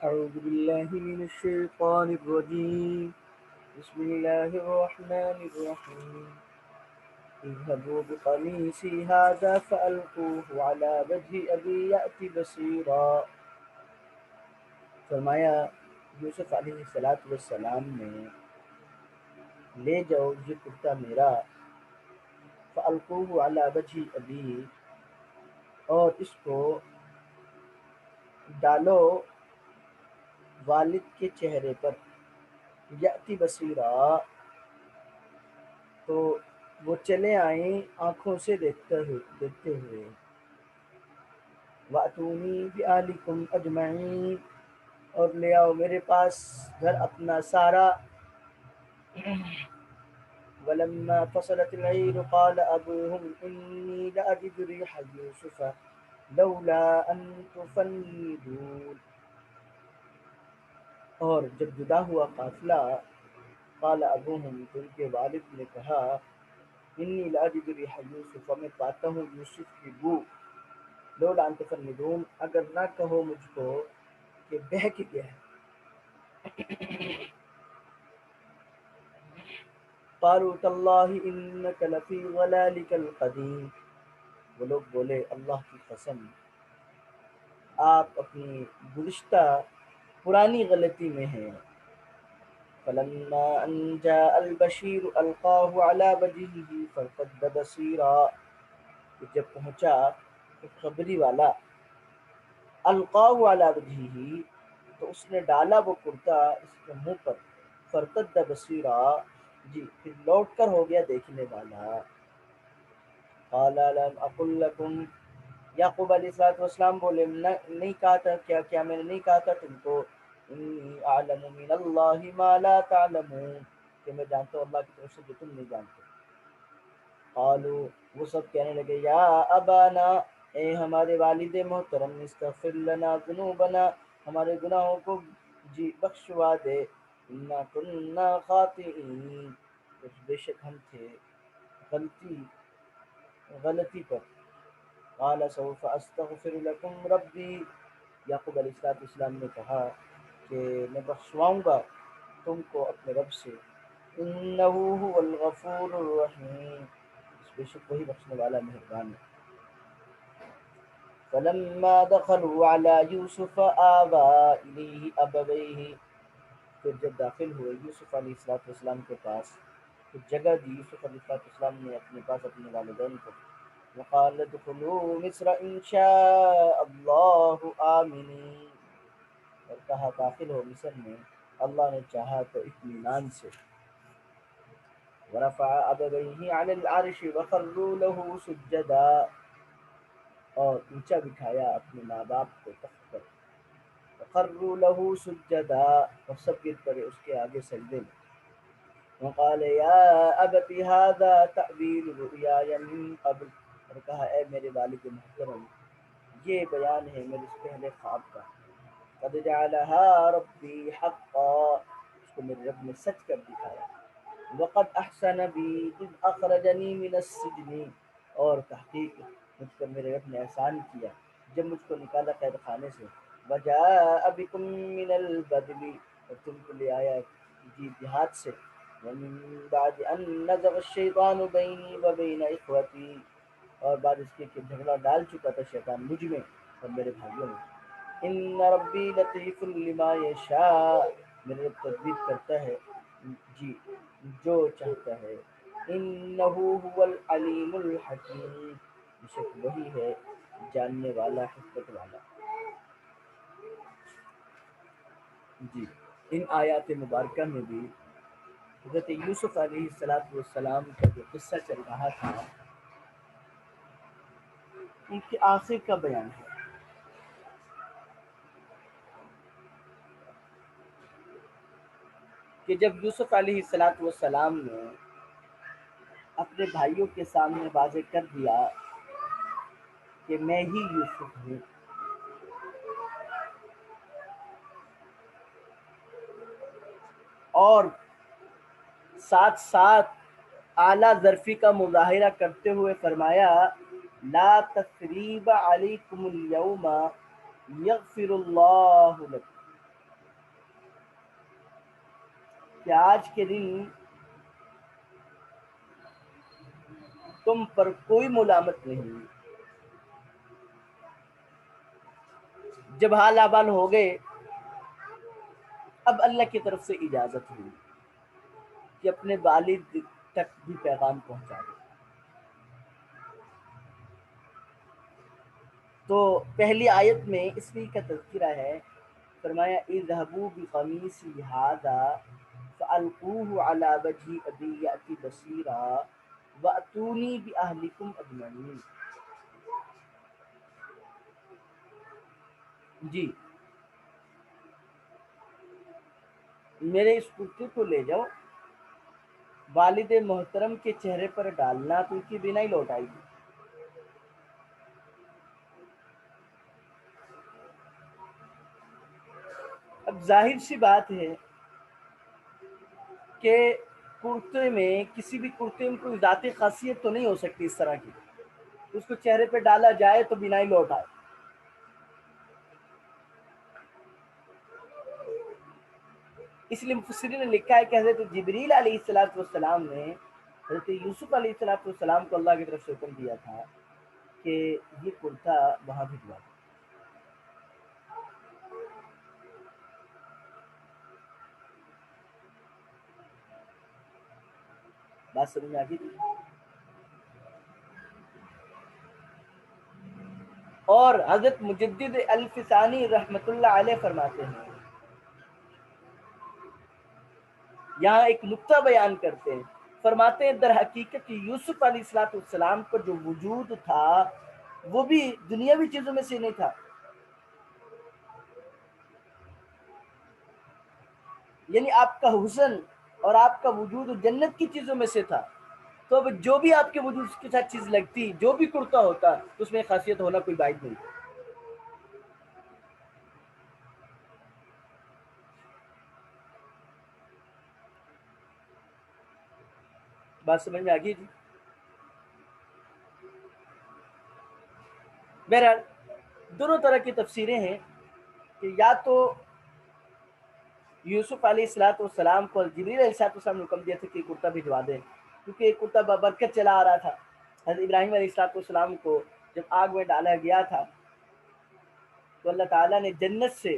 أعوذ بالله من الشيطان الرجيم. بسم الله الرحمن الرحيم. اذهبوا بقميصي هذا فألقوه على وجه أبي يأت بصيرا. فرمایا یوسف علیہ الصلاۃ والسلام نے، لے جاؤ یہ کرتا میرا، فألقوه على وجه أبی، اور اس کو ڈالو والد کے چہرے پر، یأتی بصیرا، تو وہ چلے آئیں آنکھوں سے دیکھتے ہوئے. وَأْتُونِي بِأَهْلِكُمْ أَجْمَعِينَ، اور لے آؤ میرے پاس گھر اپنا سارا. وَلَمَّا فَصَلَتِ الْعِيرُ قَالَ أَبُوهُمْ إِنِّي لَأَجِدُ رِيحَ يُوسُفَ لَوْلَا أَن تُفَنِّدُونِ. اور جب جدا ہوا قافلہ، قال ابوہم، تو ان کے والد نے کہا، انی لاجد ریح یوسف، میں پاتا ہوں یوسف کی بو، لولا ان تفندون، اگر نہ کہو مجھ کو کہ بہک گیا ہے. قالوا تاللہ انک لفی ضلالک القدیم، وہ لوگ بولے اللہ کی قسم آپ اپنی گزشتہ پرانی غلطی میں ہیں. فلما ان جاء البشیر القاہ علی وجہہ فارتد بصیرا، جب پہنچا خبری والا، القاہ علی وجہہ، تو اس نے ڈالا وہ کرتا اس کے منہ پر، فرتد بصیرا، جی پھر لوٹ کر ہو گیا دیکھنے والا. قال لم اقل لکم، یعقوب علیہ الصلوۃ والسلام بولے، نہیں کہا تھا کیا میں نے نہیں کہا تھا تم کو، انی اعلم من اللہ ما لا تعلمون، کہ میں جانتا ہوں اللہ کی طرف سے جو تم نہیں جانتے. قالوا، وہ سب کہنے لگے، یا ابانا، اے ہمارے والد محترم، استغفر لنا ذنوبنا، ہمارے گناہوں کو جی بخشوا دے، انا کننا خاطئین، بے شک ہم تھے غلطی پر. قال سوف استغفر لکم ربی، یعقوب علیہ السلام نے کہا کہ میں بخشواؤں گا تم کو اپنے رب سے، انہ هو الغفور الرحیم، بے شک وہی بخشنے والا مہربان ہے. فلما دخلوا على يوسف آوى إليه أبويه، پھر جب داخل ہوئے یوسف علیہ السلام کے پاس، تو جگہ دی یوسف علیہ السلام نے اپنے پاس اپنے والدین کو. وقال ادخلوا مصر ان شاء اللہ آمنین، اور کہا داخل ہو مصر میں اللہ نے چاہا تو اطمینان سے. ورفع ابویہ علی العرش وخروا له سجدا، اور اونچا بٹھایا اپنے ماں باپ کو تخت پر، وخروا له سجدا، اور سب گر پڑے اس کے آگے سجدے میں. وقال یا ابت هذا تأویل رؤیای من قبل، اور کہا اے میرے والد محترم، یہ بیان ہے میرے اس پہلے خواب کا. قد جعلها ربی حقا، اس کو میرے رب نے سچ کر دکھایا. وقد احسن بی اذ اخرجنی من السجن، اور تحقیق مجھ پر میرے رب نے احسان کیا جب مجھ کو نکالا قید خانے سے. وجاء بکم من البدو، اور تم کو لے آیا جی دیہات سے. ومن بعد ان نزغ الشیطان بینی وبین اخوتی، اور بعد اس کے کہ جھگڑا ڈال چکا تھا شیطان مجھ میں اور میرے بھائیوں میں. ان ربی لطیف لما یشاء، میرے رب تدبیر کرتا ہے جی جو چاہتا ہے. انہ هو العلیم الحکیم، بے شک وہی ہے جاننے والا حکمت والا. جی ان آیات مبارکہ میں بھی حضرت یوسف علیہ السلام کا جو قصہ چل رہا تھا، ان کے آخر کا بیان ہے. کہ جب یوسف علیہ السلام نے اپنے بھائیوں کے سامنے واضح کر دیا کہ میں ہی یوسف ہوں، اور ساتھ ساتھ اعلیٰ ظرفی کا مظاہرہ کرتے ہوئے فرمایا، لا تثریب علیکم اليوم یغفر اللہ لکم، کہ آج کے دن تم پر کوئی ملامت نہیں، جب حال احوال ہو گئے اب اللہ کی طرف سے اجازت ہوئی کہ اپنے والد تک بھی پیغام پہنچا دے۔ تو پہلی آیت میں اس لیے کا تذکرہ ہے، فرمایا اذهبوا بقمیصی ھذا فالقوه علی وجه ابی یأتی بصیرا واتونی باہلکم اجمعین۔ جی میرے اس کرتے کو لے جاؤ، والد محترم کے چہرے پر ڈالنا تو ان کی بنا ہی لوٹ آئے گی۔ اب ظاہر سی بات ہے کہ کرتے میں کسی بھی کرتے میں کوئی ذاتی خاصیت تو نہیں ہو سکتی اس طرح کی، اس کو چہرے پہ ڈالا جائے تو بنا ہی لوٹ آئے۔ اس لیے مفسرین نے لکھا ہے کہ حضرت جبریل علیہ السلام نے حضرت یوسف علیہ السلام کو اللہ کی طرف سے حکم دیا تھا کہ یہ کرتا وہاں بھجوا دو۔ بات سمجھ میں آ گئی؟ اور حضرت مجدد الفسانی رحمۃ اللہ علیہ فرماتے ہیں، یہاں ایک نقطہ بیان کرتے ہیں، فرماتے ہیں در حقیقت یوسف علیہ السلام کا جو وجود تھا وہ بھی دنیاوی چیزوں میں سے نہیں تھا، یعنی آپ کا حسن اور آپ کا وجود جنت کی چیزوں میں سے تھا۔ تو اب جو بھی آپ کے وجود کے ساتھ چیز لگتی، جو بھی کرتا ہوتا، اس میں خاصیت ہونا کوئی بعید نہیں۔ بات سمجھ میں آ گئی جی؟ بہرحال دونوں طرح کی تفسیریں ہیں کہ یا تو یوسف علیہ السلام کو جبریل علیہ السلام نے حکم دیا تھا کہ کرتا بھجوا دیں، کیونکہ ایک کرتا بابرکت چلا آ رہا تھا۔ حضرت ابراہیم علیہ السلام کو جب آگ میں ڈالا گیا تھا تو اللہ تعالیٰ نے جنت سے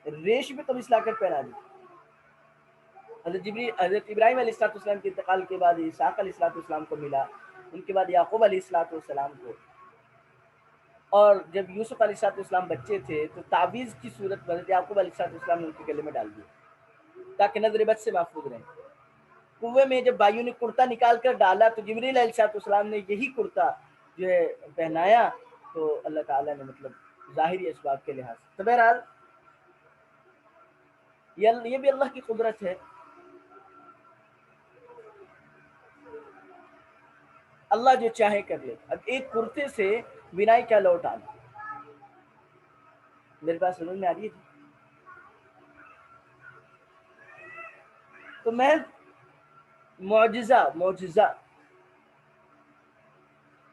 ریش بھی قمیص لا کر پہنا دی۔ حضرت ابراہیم علیہ السلام کے انتقال کے بعد اسحاق علیہ السلام کو ملا، ان کے بعد یعقوب علیہ السلام کو، اور جب یوسف علیہ السلام بچے تھے تو تعویذ کی صورت میں حضرت یعقوب علیہ السلام نے ان کے گلے میں ڈال دیا تاکہ نظر بد سے محفوظ رہیں۔ کنویں میں جب بھائیوں نے کرتا نکال کر ڈالا تو جبریل علیہ السلام نے یہی کرتا جو ہے پہنایا، تو اللہ تعالیٰ نے مطلب ظاہری اسباب کے لحاظ سے، تو بہرحال یہ بھی اللہ کی قدرت ہے، اللہ جو چاہے کر لے۔ اب ایک کرتے سے بنائی کیا لوٹ آنا، میرے پاس سمجھ میں آ رہی ہے جی؟ تو محض معجزہ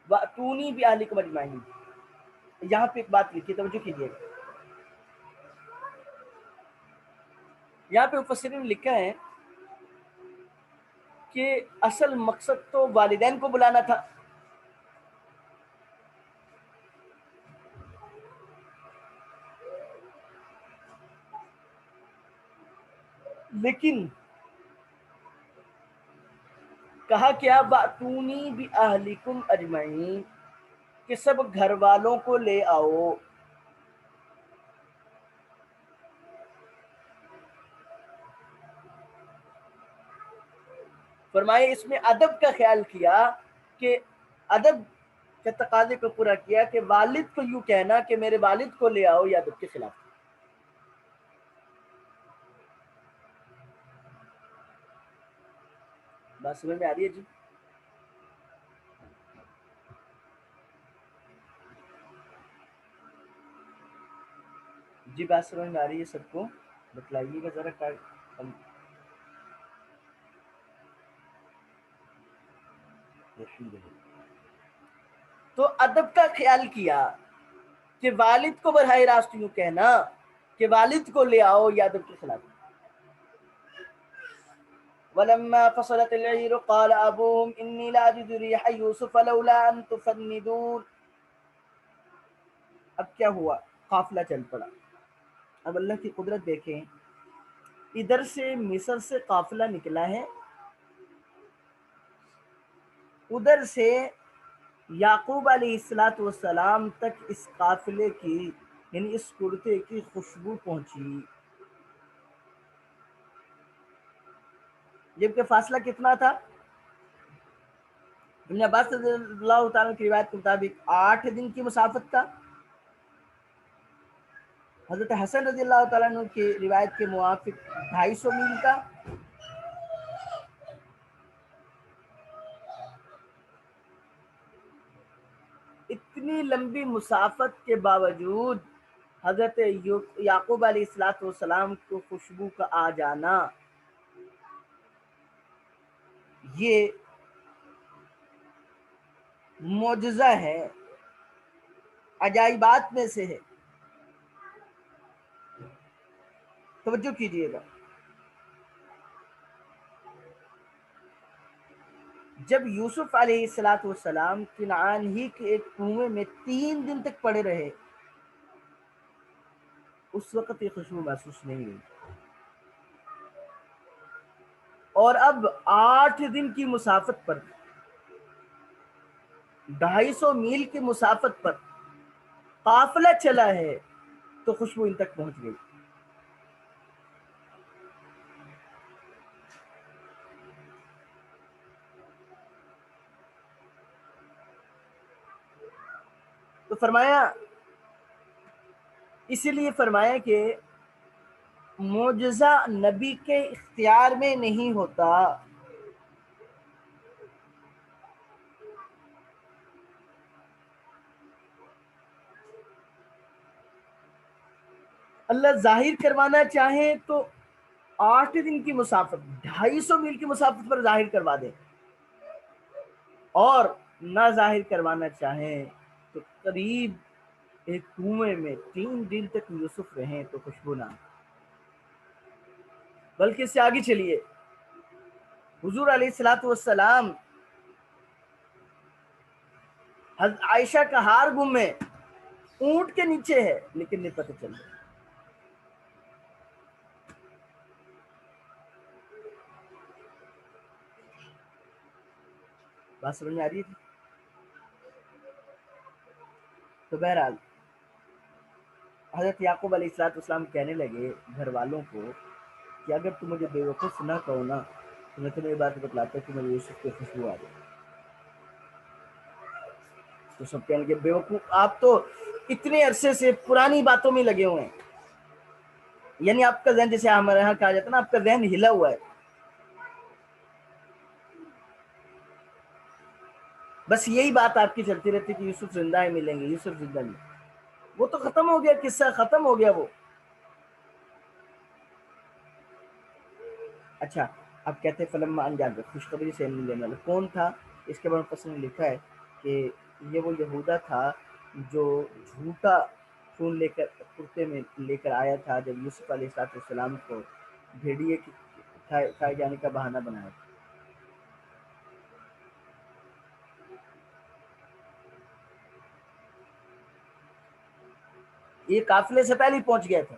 وَأْتُونِي بِأَهْلِكُمْ أَجْمَعِينَ، یہاں پہ ایک بات لکھی، توجہ کیجیے گا، یہاں پہ مفسرین نے لکھا ہے کہ اصل مقصد تو والدین کو بلانا تھا، لیکن کہا کیا بَأْتُونِي بِأَهْلِكُمْ أَجْمَعِينَ کہ سب گھر والوں کو لے آؤ۔ فرمائے اس میں ادب کا خیال کیا کہ ادب کے تقاضے کو پورا کیا کہ والد کو یوں کہنا کہ میرے والد کو لے آؤ، یا ادب کے خلاف۔ بات سمجھ میں آ رہی ہے جی؟ جی بات سمجھ میں آ رہی ہے سب کو؟ بتلائیے گا ذرا۔ تو ادب کا خیال کیا کہ والد کو براہ راست یوں کہنا کہ والد کو لے آؤ یہ ادب کے خلاف. ولما فصلت العير قال ابوهم اني لا اجد ريح يوسف لولا ان تفندون. اب کیا ہوا؟ قافلہ چل پڑا. اب اللہ کی قدرت دیکھیں، ادھر سے مصر سے قافلہ نکلا ہے، ادھر سے یعقوب علیہ السلام تک اس قافلے کی یعنی اس کرتے کی خوشبو پہنچی، جبکہ فاصلہ کتنا تھا؟ ابن عباس رضی اللہ تعالیٰ کی روایت کے مطابق 8 دن کی مسافت تھا. حضرت حسن رضی اللہ تعالیٰ عنہ کی روایت کے موافق 250 میل کا. اتنی لمبی مسافت کے باوجود حضرت یعقوب علیہ السلام کو خوشبو کا آ جانا یہ معجزہ ہے، عجائبات میں سے ہے. توجہ کیجیے گا، جب یوسف علیہ السلام کنعان ہی کے ایک کنویں میں 3 دن تک پڑے رہے، اس وقت یہ خوشبو محسوس نہیں ہوئی، اور اب 8 دن کی مسافت پر 250 میل کی مسافت پر قافلہ چلا ہے تو خوشبو ان تک پہنچ گئی. تو فرمایا، اسی لیے فرمایا کہ معجزہ نبی کے اختیار میں نہیں ہوتا، اللہ ظاہر کروانا چاہے تو 8 دن کی مسافت 250 میل کی مسافت پر ظاہر کروا دے، اور نہ ظاہر کروانا چاہیں تو قریب ایک کنویں میں 3 دن تک یوسف رہیں تو خوشبو نہ. بلکہ اس سے آگے چلیے، حضور علیہ السلام عائشہ کا ہار گم ہے، اونٹ کے نیچے ہے، لیکن نہیں پتہ چل رہا. بات سمجھ میں آ رہی تھی؟ تو بہرحال حضرت یعقوب علیہ السلام کہنے لگے گھر والوں کو کہ اگر تم مجھے بے وقوف نہ کہو نا تو میں تمہیں یہ بات بتلاتا کہ مجھے یوسف کی خوشبو آ گئی. تو سب کہنے لگے بے وقوف، آپ تو اتنے عرصے سے پرانی باتوں میں لگے ہوئے ہیں، یعنی آپ کا ذہن، جیسے ہمارے یہاں کہا جاتا ہے نا، آپ کا ذہن ہلا ہوا ہے، بس یہی بات آپ کی چلتی رہتی کہ یوسف زندہ ہی ملیں گے، یوسف زندہ ملیں. وہ تو ختم ہو گیا، قصہ ختم ہو گیا وہ. اچھا، اب کہتے ہیں فلما انجام خوشخبری سے لینے والا کون تھا؟ اس کے بارے میں پس نے لکھا ہے کہ یہ وہ یہودا تھا جو جھوٹا خون لے کر کرتے میں لے کر آیا تھا جب یوسف علیہ السلام کو بھیڑیے کھائے جانے کا بہانہ بنایا تھا. یہ قافلے سے پہلے پہنچ گیا تھا.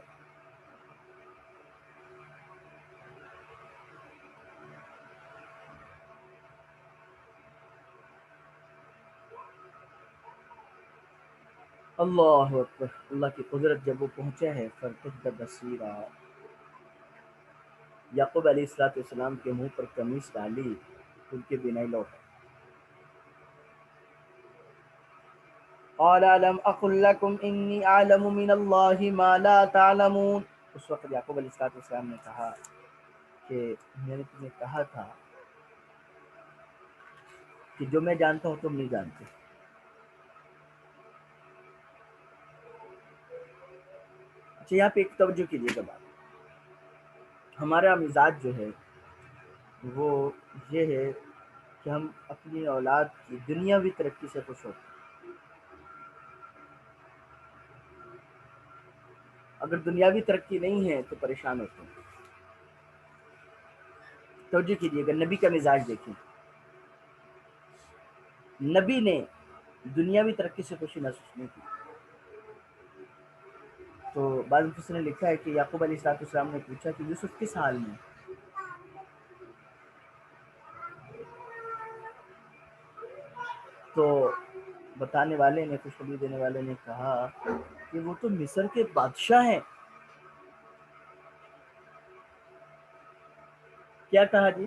اللہ اکبر، اللہ کی قدرت جب وہ پہنچا ہے. فرتد بصیرا، یعقوب علیہ السلام کے منہ پر قمیص ڈالی، ان کے بینائی لوٹا. قال الم اقل لكم انی اعلم من اللہ ما لا تعلمون. اس وقت یعقوب علیہ السلام نے کہا کہ میں نے تمہیں کہا تھا کہ جو میں جانتا ہوں تم نہیں جانتے. اچھا، یہاں پہ ایک توجہ کیجیے گا بات. ہمارا مزاج جو ہے وہ یہ ہے کہ ہم اپنی اولاد کی دنیاوی ترقی سے خوش ہوتے ہیں. اگر دنیاوی ترقی نہیں ہے تو پریشان ہوتے ہیں۔ توجہ کیجیے گا، نبی کا مزاج دیکھیں، نبی نے دنیاوی ترقی سے خوشی محسوس نہیں کی۔ تو بعض مفسرین نے لکھا ہے کہ یعقوب علیہ السلام نے پوچھا کہ یوسف کس حال میں؟ تو بتانے والے نے، خوشخبری دینے والے نے کہا کہ وہ تو مصر کے بادشاہ ہیں۔ کیا کہا جی؟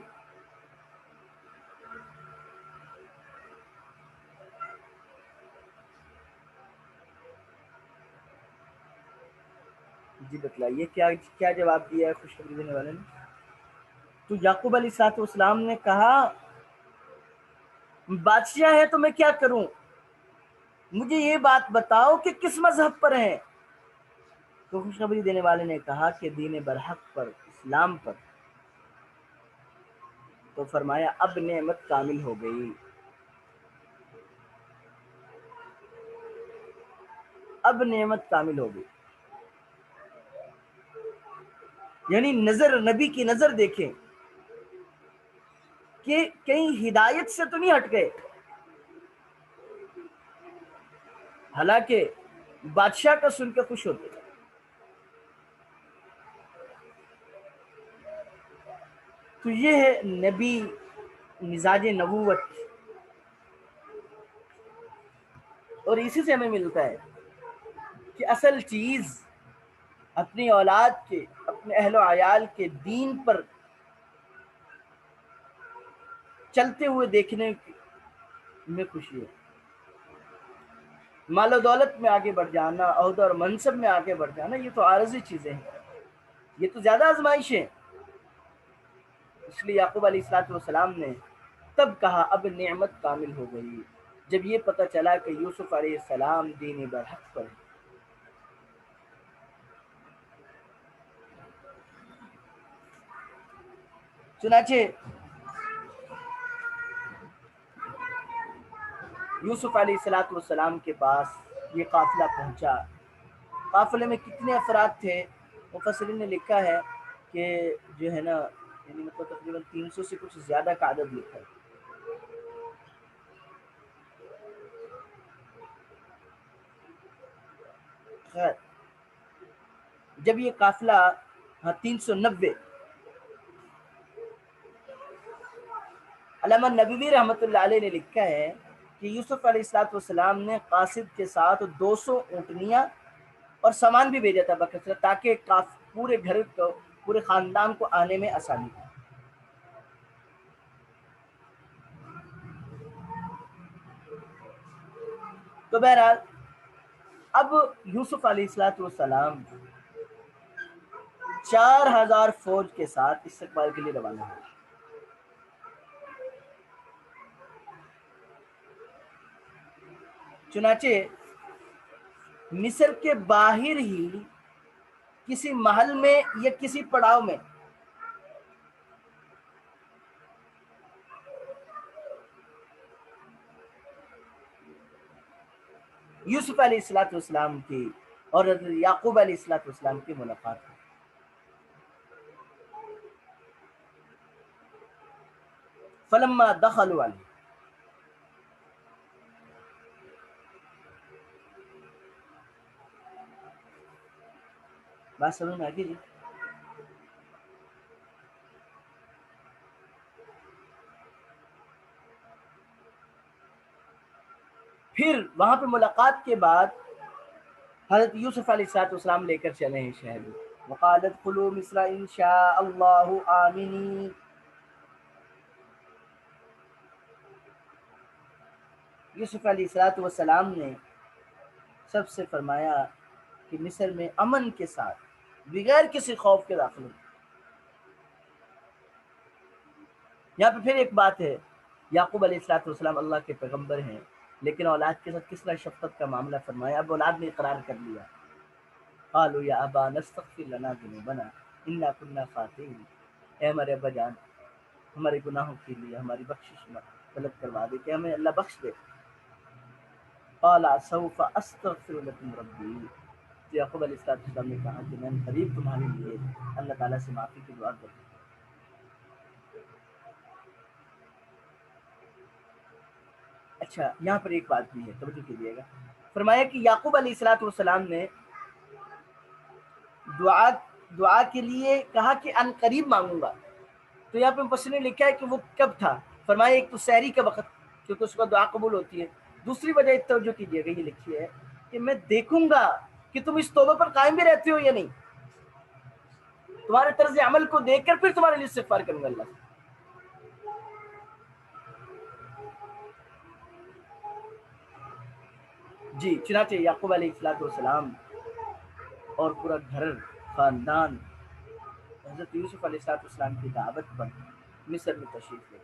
جی بتلائیے کیا جواب دیا ہے خوشخبری دینے والے نے؟ تو یعقوب علیہ السلام نے کہا بادشاہ ہے تو میں کیا کروں، مجھے یہ بات بتاؤ کہ کس مذہب پر ہیں۔ تو خوشخبری دینے والے نے کہا کہ دین برحق پر، اسلام پر۔ تو فرمایا اب نعمت کامل ہو گئی، اب نعمت کامل ہو گئی۔ یعنی نظر، نبی کی نظر دیکھیں کہ کہیں ہدایت سے تو نہیں ہٹ گئے، حالانکہ بادشاہ کا سن کے خوش ہوتے۔ تو یہ ہے نبی، مزاج نبوت، اور اسی سے ہمیں ملتا ہے کہ اصل چیز اپنی اولاد کے، اپنے اہل و عیال کے دین پر چلتے ہوئے دیکھنے میں خوشی ہے۔ مال و دولت میں آگے بڑھ جانا، عہدہ اور منصب میں آگے بڑھ جانا، یہ تو عارضی چیزیں ہیں، یہ تو زیادہ آزمائشیں۔ اس لیے یعقوب علیہ السلام نے تب کہا اب نعمت کامل ہو گئی، جب یہ پتہ چلا کہ یوسف علیہ السلام دین برحق پر ہے۔ چنانچہ یوسف علیہ السلام کے پاس یہ قافلہ پہنچا۔ قافلے میں کتنے افراد تھے؟ مفسرین نے لکھا ہے کہ جو ہے نا، یعنی مطلب تقریباً 300 سے کچھ زیادہ کا عدد لکھا ہے۔ خیر، جب یہ قافلہ 390، علامہ نبوی رحمۃ اللہ علیہ نے لکھا ہے کہ یوسف علیہ السلام نے قاصد کے ساتھ 200 اونٹنیاں اور سامان بھی بھیجا تھا بکثرت، تاکہ پورے گھر کو، پورے خاندان کو آنے میں آسانی ہو۔ تو بہرحال اب یوسف علیہ السلام 4000 فوج کے ساتھ استقبال کے لیے روانہ ہوئے۔ چنانچہ مصر کے باہر ہی کسی محل میں یا کسی پڑاؤ میں یوسف علیہ السلام کی اور یعقوب علیہ السلام کی ملاقات ہوئی۔ فلما دخلوا علیہ، بات سمجھ میں آ گئی جی؟ پھر وہاں پہ ملاقات کے بعد حضرت یوسف علیہ السلام لے کر چلے ہیں شہر میں۔ وقالت ادخلوا مصر ان شاء اللہ آمنین، یوسف علیہ السلام نے سب سے فرمایا کہ مصر میں امن کے ساتھ، بغیر کسی خوف کے داخل ہو۔ یہاں پہ پھر ایک بات ہے، یعقوب علیہ السلام اللہ کے پیغمبر ہیں، لیکن اولاد کے ساتھ کس طرح شفقت کا معاملہ فرمایا۔ اب اولاد نے اقرار کر لیا، قالوا یا ابانا استغفر لنا ذنوبنا انا كنا خاطئین، اے ہمارے ابا جان، ہمارے گناہوں کے لیے ہماری بخشش طلب کروا دے کہ ہمیں اللہ بخش دے۔ قال سوف استغفر لكم ربی، تو یعقوب علیہ السلام نے کہا کہ میں قریب تمہارے لیے اللہ تعالیٰ سے معافی کی دعا کروں. اچھا یہاں پر ایک بات بھی ہے، توجہ کیجیے گا. فرمایا کہ یعقوب علیہ السلام نے دعا دعا کے لیے کہا کہ ان قریب مانگوں گا. تو یہاں پہ مفسر نے لکھا ہے کہ وہ کب تھا. فرمایا ایک تو سحری کا وقت کیونکہ اس وقت دعا قبول ہوتی ہے. دوسری وجہ توجہ کیجیے گا، یہ لکھی ہے کہ میں دیکھوں گا کہ تم اس توبہ پر قائم بھی رہتے ہو یا نہیں. تمہارے طرز عمل کو دیکھ کر پھر تمہارے لیے استغفار کروں گا اللہ سے. جی چنانچہ یعقوب علیہ السلام اور پورا گھر خاندان حضرت یوسف علیہ السلام کی دعوت پر مصر میں تشریف لے.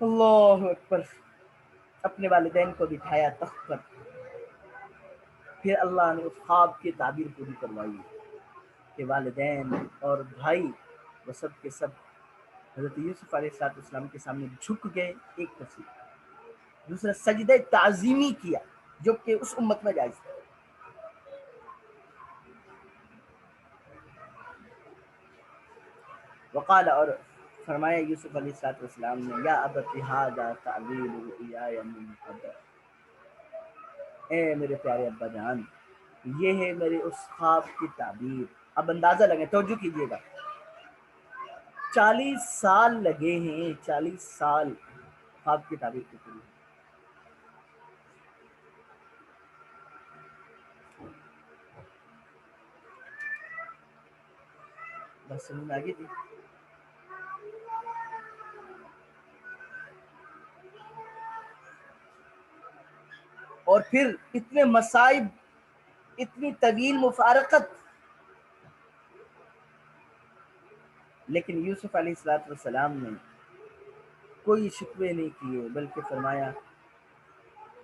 اللہ اکبر. اپنے والدین کو بٹھایا تخت پر. پھر اللہ نے اس خواب کی تعبیر پوری کروائی کہ والدین اور بھائی وہ سب کے سب حضرت یوسف علیہ السلام کے سامنے جھک گئے. ایک تصویر. دوسرا سجدہ تعظیمی کیا جو کہ اس امت میں جائز تھا. وقال اور فرمایا یوسف علیہ السلام نے یا ابت ھذا تعبیر رؤیای من قبل. اے میرے پیارے ابا جان یہ ہے میرے اس خواب کی تعبیر. اب اندازہ لگے، توجہ کیجیے گا. 40 سال لگے ہیں، 40 سال خواب کی تعبیر کی پوری. بس سمجھ میں آگے تھی. اور پھر اتنے مصائب، اتنی طویل مفارقت، لیکن یوسف علیہ السلام نے کوئی شکوے نہیں کیے بلکہ فرمایا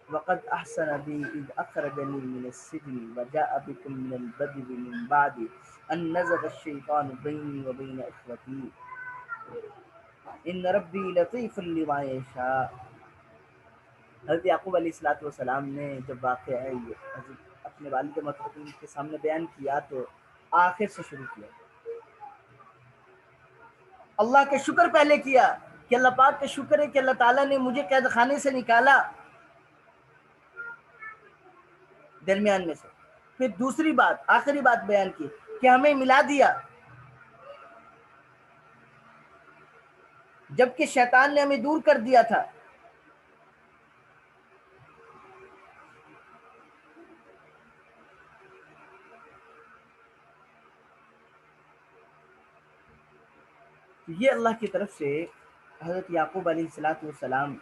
وقد احسن بی اذ اخرجنی من السجن وجاء بکم من البدو من بعد ان نزغ الشیطان بینی وبین اخوتی ان ربی لطیف لما یشاء. حضرت یعقوب علیہ السلام نے جب واقعہ اپنے والد محترم کے سامنے بیان کیا تو آخر سے شروع کیا. اللہ کا شکر پہلے کیا کہ اللہ پاک کا شکر ہے کہ اللہ تعالیٰ نے مجھے قید خانے سے نکالا درمیان میں سے. پھر دوسری بات، آخری بات بیان کی کہ ہمیں ملا دیا جبکہ شیطان نے ہمیں دور کر دیا تھا. یہ اللہ کی طرف سے حضرت یعقوب علیہ السلام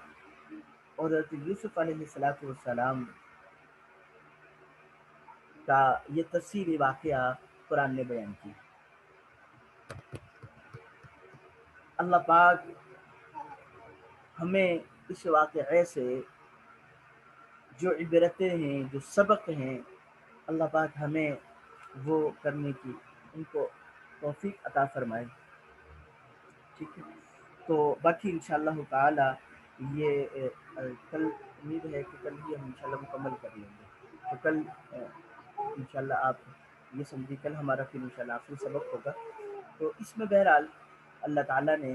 اور حضرت یوسف علیہ السلام کا یہ تفصیلی واقعہ قرآن نے بیان کی. اللہ پاک ہمیں اس واقعے سے جو عبرتیں ہیں، جو سبق ہیں، اللہ پاک ہمیں وہ کرنے کی ان کو توفیق عطا فرمائے. ٹھیک ہے، تو باقی انشاءاللہ تعالی یہ کل امید ہے کہ کل ہی ہم انشاءاللہ مکمل کر لیں گے. تو کل انشاءاللہ آپ یہ سمجھیں کل ہمارا پھر انشاءاللہ آخری سبق ہوگا. تو اس میں بہرحال اللہ تعالیٰ نے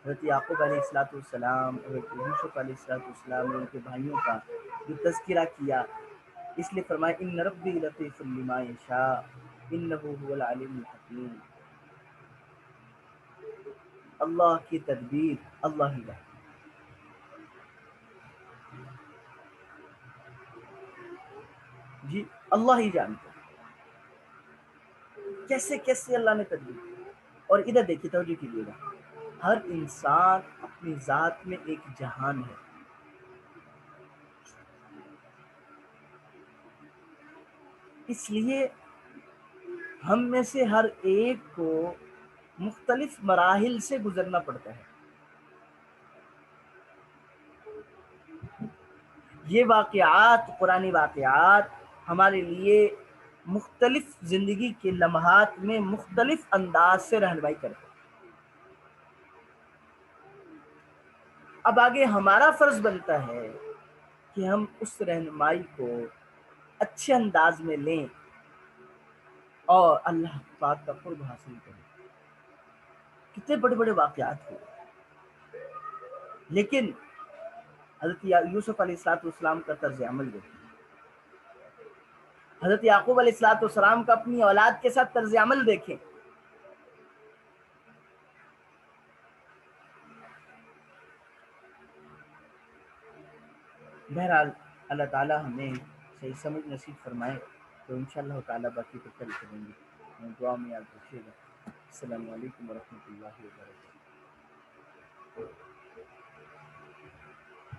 حضرت یعقوب علیہ السلام حضرت یوسف علیہ السلام اور ان کے بھائیوں کا جو تذکرہ کیا، اس لیے فرمایا ان ربی لطیف لما یشاء انہ هو العلیم الحکیم. اللہ کی تدبیر اللہ ہی جانتا. جی اللہ ہی جانتا کیسے کیسے اللہ نے تدبیر. اور ادھر دیکھیے توجہ کیجیے گا، ہر انسان اپنی ذات میں ایک جہان ہے. اس لیے ہم میں سے ہر ایک کو مختلف مراحل سے گزرنا پڑتا ہے. یہ واقعات، قرآنی واقعات ہمارے لیے مختلف زندگی کے لمحات میں مختلف انداز سے رہنمائی کرتے ہیں. اب آگے ہمارا فرض بنتا ہے کہ ہم اس رہنمائی کو اچھے انداز میں لیں اور اللہ پاک کا قرب حاصل کریں. کتنے بڑے بڑے واقعات ہوئے، لیکن حضرت یوسف علیہ السلاۃ والسلام کا طرز عمل دیکھیں، حضرت یعقوب علیہ السلاۃ والسلام کا اپنی اولاد کے ساتھ طرز عمل دیکھیں. بہرحال اللہ تعالیٰ ہمیں صحیح سمجھ نصیب فرمائے، تو انشاءاللہ تعالیٰ باقی کو کل کریں گے. دعا میں یاد رکھیے گا. السلام علیکم ورحمۃ اللہ وبرکاتہ.